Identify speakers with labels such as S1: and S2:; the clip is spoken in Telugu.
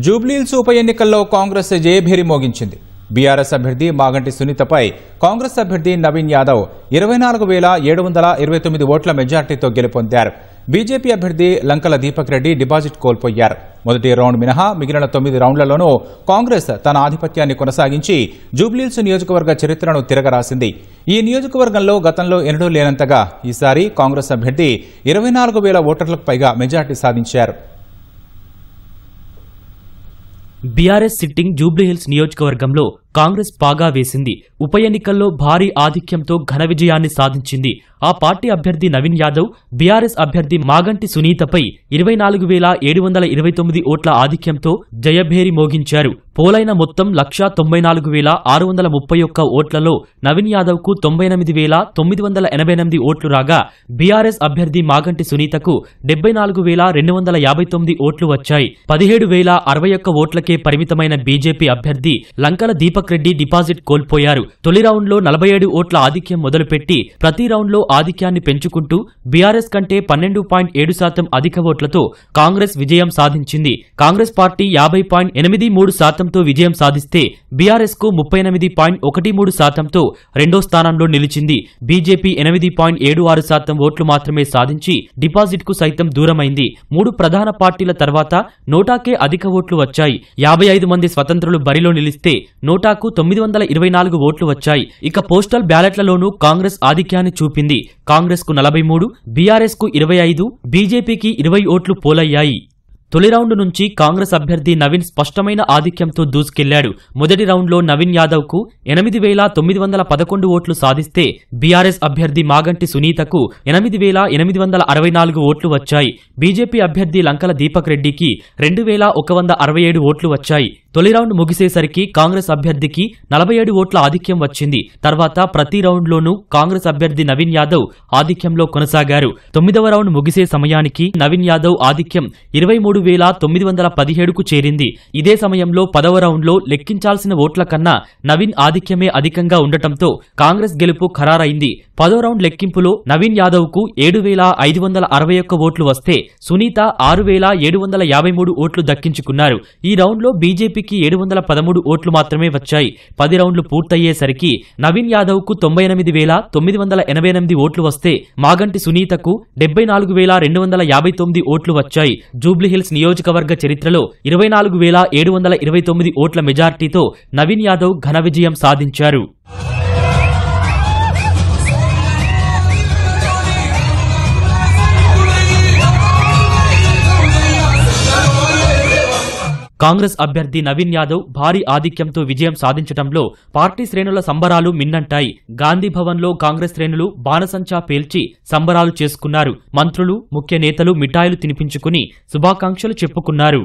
S1: జూబ్లీహిల్స్ ఉప ఎన్నికల్లో కాంగ్రెస్ జయభేరి మోగించింది. బీఆర్ఎస్ అభ్యర్థి మాగంటి సునీతపై కాంగ్రెస్ అభ్యర్థి నవీన్ యాదవ్ 24,729 ఓట్ల మెజార్టీతో గెలుపొందారు. బీజేపీ అభ్యర్థి లంకల దీపక్ రెడ్డి డిపాజిట్ కోల్పోయారు. మొదటి రౌండ్ మినహా మిగిలిన 9 రౌండ్లలోనూ కాంగ్రెస్ తన ఆధిపత్యాన్ని కొనసాగించి జూబ్లీహిల్స్ నియోజకవర్గ చరిత్రను తిరగరాసింది. ఈ నియోజకవర్గంలో గతంలో ఎన్నడూ లేనంతగా ఈసారి కాంగ్రెస్ అభ్యర్థి 24,000 ఓటర్లకు పైగా మెజార్టీ సాధించారు.
S2: బీఆర్ఎస్ సిట్టింగ్ జూబ్లీహిల్స్ నియోజకవర్గంలో కాంగ్రెస్ పాగా వేసింది. ఉప ఎన్నికల్లో భారీ ఆధిక్యంతో ఘన విజయాన్ని సాధించింది. ఆ పార్టీ అభ్యర్థి నవీన్ యాదవ్ బీఆర్ఎస్ అభ్యర్థి మాగంటి సునీతపై 24,729 ఓట్ల ఆధిక్యంతో జయభేరి మోగించారు. పోలైన మొత్తం 194,631 ఓట్లలో నవీన్ యాదవ్ కు 98,988 ఓట్లు రాగా బీఆర్ఎస్ అభ్యర్థి మాగంటి సునీతకు 74,259 ఓట్లు వచ్చాయి. 17,061 ఓట్లకే పరిమితమైన బీజేపీ అభ్యర్థి లంకల దీపక్ రెడ్డి డిపాజిట్ కోల్పోయారు. తొలి రౌండ్లో 47 ఓట్ల ఆధిక్యం మొదలుపెట్టి ప్రతి రౌండ్లో ఆధిక్యాన్ని పెంచుకుంటూ బీఆర్ఎస్ కంటే 12.7% అధిక ఓట్లతో కాంగ్రెస్ విజయం సాధించింది. కాంగ్రెస్ పార్టీ 50.83%తో విజయం సాధిస్తే బీఆర్ఎస్ కు 38.13%తో రెండో స్థానంలో నిలిచింది. బీజేపీ 8.76% ఓట్లు మాత్రమే సాధించి డిపాజిట్ కు సైతం దూరమైంది. 3 ప్రధాన పార్టీల తర్వాత నోటాకే అధిక ఓట్లు వచ్చాయి. 55 మంది స్వతంత్రులు బరిలో నిలిస్తే నోటాకు 924 ఓట్లు వచ్చాయి. ఇక పోస్టల్ బ్యాలెట్లలోనూ కాంగ్రెస్ ఆధిక్యాన్ని చూపింది. కాంగ్రెస్ కు 43, బీఆర్ఎస్ కు 25, బీజేపీకి 20 ఓట్లు పోలయ్యాయి. తొలి రౌండ్ నుంచి కాంగ్రెస్ అభ్యర్థి నవీన్ స్పష్టమైన ఆధిక్యంతో దూసుకెళ్లాడు. మొదటి రౌండ్లో నవీన్ యాదవ్ కు 8,911 ఓట్లు సాధిస్తే బీఆర్ఎస్ అభ్యర్థి మాగంటి సునీతకు 8,864 ఓట్లు వచ్చాయి. బీజేపీ అభ్యర్థి లంకల దీపక్ రెడ్డికి 2,167 ఓట్లు వచ్చాయి. తొలి రౌండ్ ముగిసేసరికి కాంగ్రెస్ అభ్యర్థికి 47 ఓట్ల ఆధిక్యం వచ్చింది. తర్వాత ప్రతి రౌండ్లోనూ కాంగ్రెస్ అభ్యర్థి నవీన్ యాదవ్ ఆధిక్యంలో కొనసాగారు. 9వ రౌండ్ ముగిసే సమయానికి నవీన్ యాదవ్ ఆధిక్యం 23,917కు చేరింది. ఇదే సమయంలో 10వ రౌండ్లో లెక్కించాల్సిన ఓట్ల కన్నా నవీన్ ఆధిక్యమే అధికంగా ఉండటంతో కాంగ్రెస్ గెలుపు ఖరారైంది. 10వ రౌండ్ లెక్కింపులో నవీన్ యాదవ్ కు 7,561 ఓట్లు వస్తే సునీత 6,753 ఓట్లు దక్కించుకున్నారు. ఈ రౌండ్లో బీజేపీకి 713 ఓట్లు మాత్రమే వచ్చాయి. 10 రౌండ్లు పూర్తయ్యేసరికి నవీన్ యాదవ్ కు 98,988 ఓట్లు వస్తే మాగంటి సునీతకు 74,259 ఓట్లు వచ్చాయి. జూబ్లీహిల్స్ నియోజకవర్గ చరిత్రలో 24,729 ఓట్ల మెజార్టీతో నవీన్ యాదవ్ ఘన విజయం సాధించారు. కాంగ్రెస్ అభ్యర్థి నవీన్ యాదవ్ భారీ ఆధిక్యంతో విజయం సాధించడంలో పార్టీ శ్రేణుల సంబరాలు మిన్నంటాయి. గాంధీ భవన్ లో కాంగ్రెస్ శ్రేణులు బాణసంచా పేల్చి సంబరాలు చేసుకున్నారు. మంత్రులు, ముఖ్య నేతలు మిఠాయిలు తినిపించుకుని శుభాకాంక్షలు చెప్పుకున్నారు.